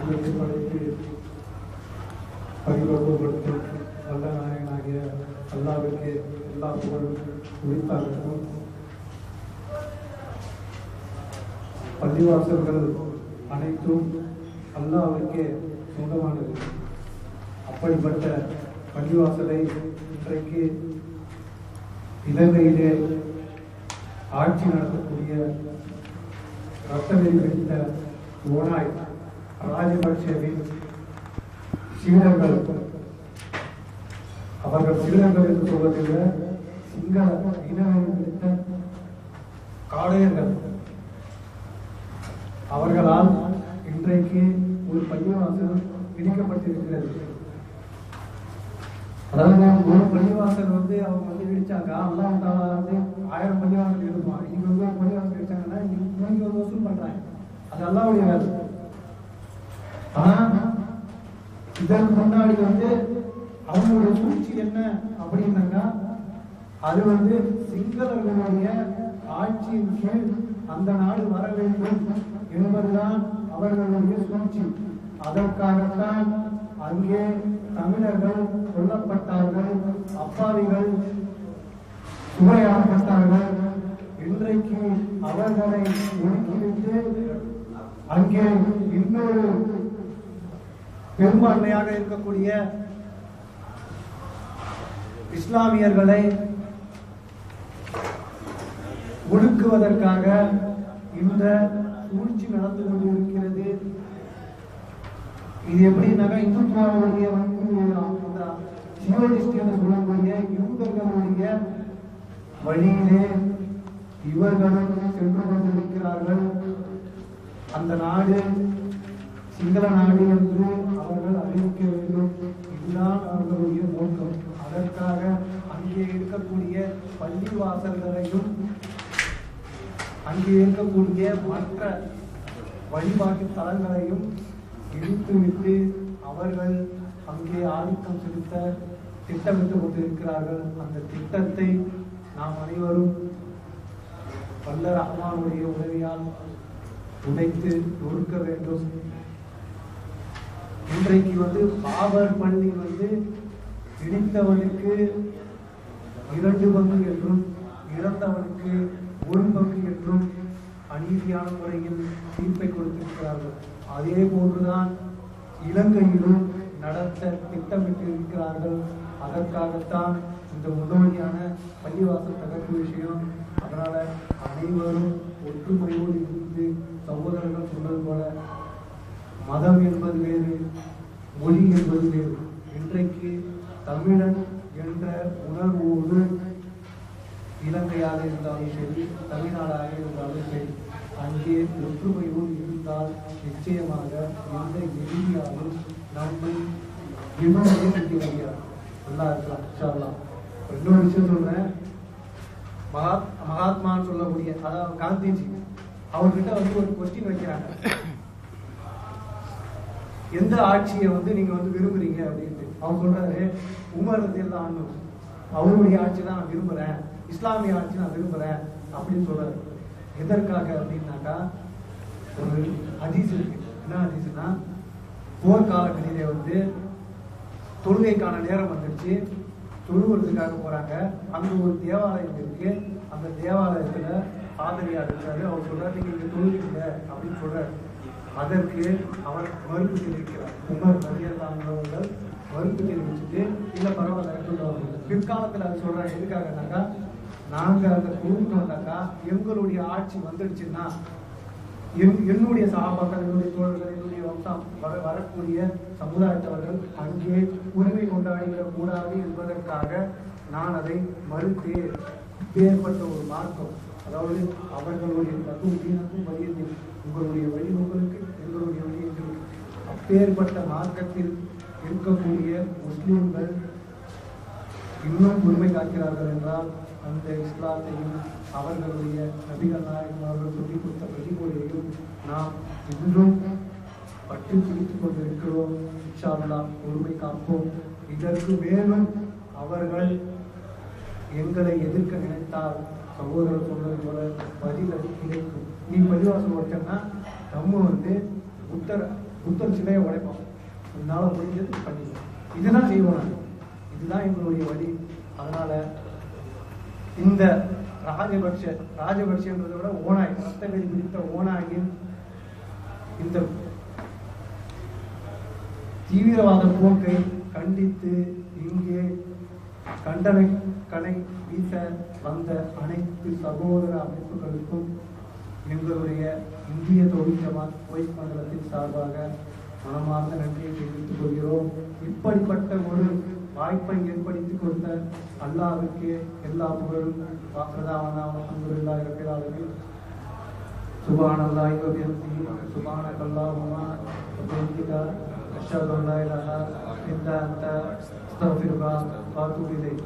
அகிலத்தை படைத்து பரிபக்குவப்படுத்தும் வல்ல நாயகனாகிய அல்லாஹ்விற்கு எல்லா புகழும் உரித்தாகட்டும். பள்ளிவாசல்கள் அனைத்தும் அல்லாஹ்விற்கே சொந்தமானது. அப்படிப்பட்ட பள்ளிவாசலை இன்றைக்கு இலங்கையிலே ஆட்சி நடத்தக்கூடிய ரத்தனை பிடித்த ஓனாய் ராஜபக்சேவின் சீடர்கள், அவர்கள் சீடர்கள் என்று சொல்வதில்லை, சிங்கள இனவை பிடித்த காடையர்கள், அவர்களால் இன்றைக்கு ஒரு பள்ளிவாசல் இடிக்கப்பட்டிருக்கிறது. அதாவது ஒரு பள்ளிவாசல் அவங்க இடிச்சாங்க, அல்லாஹ் தஆலா 1000 பள்ளிவாசல் இருப்பான். இங்க ஒரு பள்ளிவாசல் இடிச்சாங்கன்னா இங்க ஒரு வசூல் பண்றாங்க. அது அல்லாஹ்வுடைய வேலை. ஆனா இதற்கு முன்னாடி அவங்களுடைய சூழ்ச்சி என்ன அப்படின்னாக்கா, அது சிங்களர்களுடைய ஆட்சியின் கீழ் அந்த நாடு வர வேண்டும் என்பதுதான் அவர்களுடைய சூழ்ச்சி. அதற்காகத்தான் அங்கே தமிழர்கள் கொல்லப்பட்டார்கள், அப்பாவிகள் சுமையாகப்பட்டார்கள். இன்றைக்கு அவர்களை ஒதுக்கிவிட்டு அங்கே இன்னொரு பெரும்பான்மையாக இருக்கக்கூடிய இஸ்லாமியர்களை ஒடுக்குவதற்காக இந்த சூழ்ச்சி நடந்து கொண்டிருக்கிறது. இது எப்படின்னாக்கா, இந்துத்துவாவுடைய சியோனிஸ்ட் என்று சொல்லக்கூடிய யூதர்களுடைய வழியிலே இவர்களும் சென்று கொண்டிருக்கிறார்கள். அந்த நாடு சிங்கள நாடு என்று அவர்கள் அறிவிக்க வேண்டும். இதுதான் அவர்களுடைய நோக்கம். அதற்காக அங்கே இருக்கக்கூடிய பள்ளிவாசல்களையும் அங்கே இருக்கக்கூடிய மற்ற வழிபாட்டு தலங்களையும் இடித்துவிட்டு அவர்கள் அங்கே ஆதிக்கம் செலுத்த திட்டமிட்டுக் கொண்டிருக்கிறார்கள். அந்த திட்டத்தை நாம் அனைவரும் வல்ல ரஹ்மானுடைய உதவியால் உடைத்து நொறுக்க வேண்டும். இன்றைக்கு பாபர் பள்ளி இடித்தவனுக்கு 2 பங்கு என்றும் இறந்தவனுக்கு 1 பங்கு என்றும் அநீதியான முறையில் தீர்ப்பை கொடுத்திருக்கிறார்கள். அதே போன்றுதான் இலங்கையிலும் நடத்த திட்டமிட்டு இருக்கிறார்கள். அதற்காகத்தான் இந்த முன்னோடியான பள்ளிவாசல் தகர்ப்பு விஷயம். அதனால அனைவரும் ஒற்றுமையோடு இருந்து, சகோதரர்கள் சொன்னது போல, மதம் என்பது வேறு, மொழி என்பது வேறு. இன்றைக்கு தமிழன் என்ற உணர்வோடு இலங்கையாக இருந்தாலும் சரி, தமிழ்நாடாக இருந்தாலும் சரி, அங்கே ஒற்றுமையோடு இருந்தால் நிச்சயமாக எந்த எதிரியாலும் நம்மை விமர்சனம் செய்ய முடியாது. நல்லா இருக்கலாம், இன்ஷா அல்லாஹ். இன்னொரு விஷயம் சொல்றேன். மகாத்மான்னு சொல்லக்கூடிய, அதாவது காந்திஜி, அவர்கிட்ட ஒரு கொஸ்டின் வைக்கிறாங்க, எந்த ஆட்சியை நீங்க விரும்புறீங்க அப்படின்ட்டு. அவர் சொல்றாரு, உமர் ரலியல்லாஹு அன்ஹு அவருடைய ஆட்சி தான் நான் விரும்புறேன், இஸ்லாமிய ஆட்சி நான் விரும்புறேன் அப்படின்னு சொல்றாரு. எதற்காக அப்படின்னாக்கா, ஒரு ஹதீஸ் இருக்கு. என்ன ஹதீஸ்னா, போர்க்காலங்களிலே தொழுகைக்கான நேரம் வந்துருச்சு, தொழுவதற்காக போறாங்க. அங்க ஒரு தேவாலயம் இருக்கு. அந்த தேவாலயத்துல பாதிரியார் இருக்காரு. அவர் சொல்றாரு, நீங்க இங்க தொழுவீங்க அப்படின்னு சொல்றாரு. அதற்கு அவர் மறுப்பு தெரிவிக்கிறார். உமர் ரலியல்லாஹு அன்ஹு அவர்கள் மறுப்பு தெரிவிச்சுட்டு, இல்ல பரவாயில்ல, பிற்காலத்துல அது சொல்றாங்க. எதுக்காகனாக்கா, நாங்க அந்த தொழுவிட்டு வந்தாக்கா எங்களுடைய ஆட்சி வந்துடுச்சுன்னா என்னுடைய சகாபாக்கள், என்னுடைய தோழர்கள், என்னுடைய வம்சம் வரக்கூடிய சமுதாயத்தவர்கள் அங்கே உரிமை கொண்டாடிவிடக் கூடாது என்பதற்காக நான் அதை மறுத்து ஏற்பட்ட ஒரு மார்க்கம். அதாவது அவர்களுடைய தத்துவத்தினருக்கும் வலியத்தில், உங்களுடைய வழி உங்களுக்கு, எங்களுடைய வழி எங்களுக்கு. அப்பேற்பட்ட மார்க்கத்தில் இருக்கக்கூடிய முஸ்லிம்கள் இன்னும் உரிமை காக்கிறார்கள் என்றால், அந்த இஸ்லாத்தையும் அவர்களுடைய நபிகள் நாயகம் அவர்கள் சொல்லிக் கொடுத்த வழிமுறையையும் நாம் இன்றும் பற்றி பிடித்துக் கொண்டிருக்கிறோம். இன்ஷா அல்லாஹ் பொறுமை காப்போம். இதற்கு மேலும் அவர்கள் எங்களை எதிர்க்க நினைத்தால் சகோதரர் சொன்னது போல பதில் அது கிடைக்கும். நீ பள்ளிவாசல் வச்சன்னா நம்ம புத்தர் புத்தர் சிலையை உடைப்போம், என்னால முடிஞ்சது பண்ணிடுவோம், இதுதான் செய்வோம் நாங்கள், இதுதான் எங்களுடைய வழி. அதனால இந்த ராஜபக்ஷன்றதை விட ஓனாய், ரத்த வெறி பிடித்த ஓனாயின் இந்த தீவிரவாத போக்கை கண்டித்து இங்கே கண்டனை வீச வந்த அனைத்து சகோதர அமைப்புகளுக்கும் எங்களுடைய இந்திய தொழில் ஜமாத் குவைத் மண்டலத்தின் சார்பாக மனமார்ந்த நன்றியை தெரிவித்துக் கொள்கிறோம். இப்படிப்பட்ட ஒரு வாய்ப்பை ஏற்படுத்திக் கொடுத்த அல்லாஹ்வுக்கு எல்லா புகழும். அல்ஹம்துலில்லாஹி ரப்பில் ஆலமீன். சுப்ஹானல்லாஹி வ பிஹம்திஹி சுப்ஹானக்கல்லாஹும்ம வ பிஹம்திக அஷ்ஹது அன் லா இலாஹா இல்லா அன்த அஸ்தக்ஃபிருக வ அத்தூபு இலைக்.